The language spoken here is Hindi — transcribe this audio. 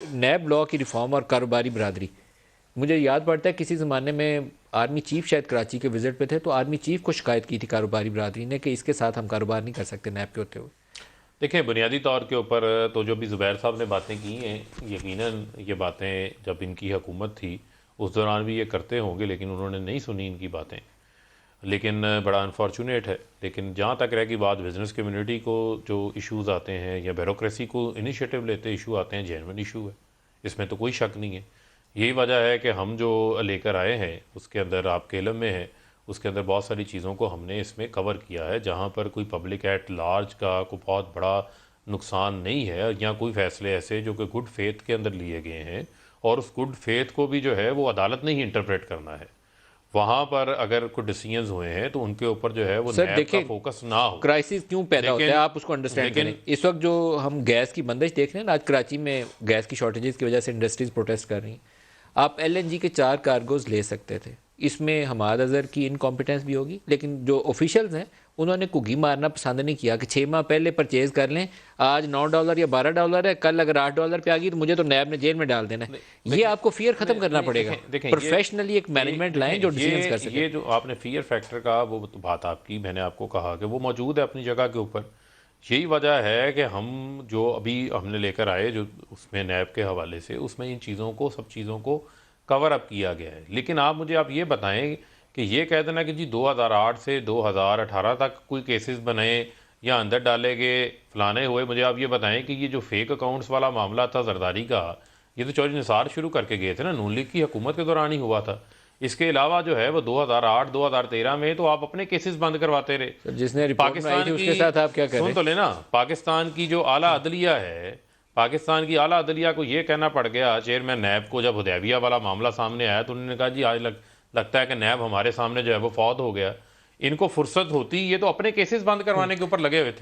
नैब लॉ की रिफॉर्म और कारोबारी बरादरी, मुझे याद पड़ता है किसी ज़माने में आर्मी चीफ शायद कराची के विज़िट पे थे, तो आर्मी चीफ को शिकायत की थी कारोबारी बरादरी ने कि इसके साथ हम कारोबार नहीं कर सकते नैब के होते हुए। देखें, बुनियादी तौर के ऊपर तो जो भी ज़ुबैर साहब ने बातें की हैं, यकीनन ये बातें जब इनकी हुकूमत थी उस दौरान भी ये करते होंगे, लेकिन उन्होंने नहीं सुनी इनकी बातें। लेकिन बड़ा अनफॉर्चुनेट है। लेकिन जहाँ तक रह की बात बिज़नेस कम्युनिटी को जो इश्यूज़ आते हैं या ब्यूरोक्रेसी को इनिशिएटिव लेते इशू आते हैं, जेन्युइन इशू है, इसमें तो कोई शक नहीं है। यही वजह है कि हम जो लेकर आए हैं उसके अंदर आपके इल्म में है, उसके अंदर बहुत सारी चीज़ों को हमने इसमें कवर किया है, जहाँ पर कोई पब्लिक एट लार्ज का कोई बहुत बड़ा नुकसान नहीं है या कोई फ़ैसले ऐसे जो कि गुड फेथ के अंदर लिए गए हैं, और उस गुड फेथ को भी जो है वो अदालत ने ही इंटरप्रेट करना है। वहाँ पर अगर कुछ डिसीजंस हुए हैं तो उनके ऊपर जो है वो सर नैब का देखिए, फोकस ना हो। क्राइसिस क्यों पैदा होता है लेकिन आप उसको अंडरस्टैंड करें। लेकिन इस वक्त जो हम गैस की बंदिश देख रहे हैं ना, आज कराची में गैस की शॉर्टेजेस की वजह से इंडस्ट्रीज प्रोटेस्ट कर रही हैं। आप एलएनजी के 4 कार्गोज ले सकते थे। इसमें हमाद अजहर की इनकॉम्पिटेंस भी होगी, लेकिन जो ऑफिशियल्स हैं उन्होंने कुगी मारना पसंद नहीं किया कि 6 माह पहले परचेज कर लें, आज $9 या $12 है, कल अगर $8 पे आ गई तो मुझे तो नैब ने जेल में डाल देना है। ये आपको फियर खत्म करना पड़ेगा। देखें प्रोफेशनली एक मैनेजमेंट लाएं जो डिसीजंस कर सके। ये जो आपने फियर फैक्टर का वो तो बात आपकी, मैंने आपको कहा कि वो मौजूद है अपनी जगह के ऊपर। यही वजह है कि हम जो अभी हमने लेकर आए जो उसमें नैब के हवाले से, उसमें इन चीज़ों को, सब चीज़ों को कवर अप किया गया है। लेकिन आप मुझे आप ये बताएं कि ये कह देना कि जी 2008 से 2018 तक कोई केसेस बने या अंदर डाले गए, फलाने हुए, मुझे आप ये बताएं कि ये जो फेक अकाउंट्स वाला मामला था जरदारी का, ये तो चौधरी निसार शुरू करके गए थे ना, नून लीग की हुकूमत के दौरान ही हुआ था। इसके अलावा जो है वो 2008 2013 में तो आप अपने केसेस बंद करवाते रहे। जिसने रिपोर्ट बनाई थी पाकिस्तान उसके की, साथ आप क्या कर रहे सुन हैं? तो लेना, पाकिस्तान की जो आला अदलिया है, पाकिस्तान की आला अदलिया को ये कहना पड़ गया चेयरमैन नैब को, जब हुदैबिया वाला मामला सामने आया तो उन्होंने कहा जी आज लगता है कि नैब हमारे सामने जो है वो फौत हो गया। इनको फुर्सत होती, ये तो अपने केसेस बंद करवाने के ऊपर लगे हुए थे।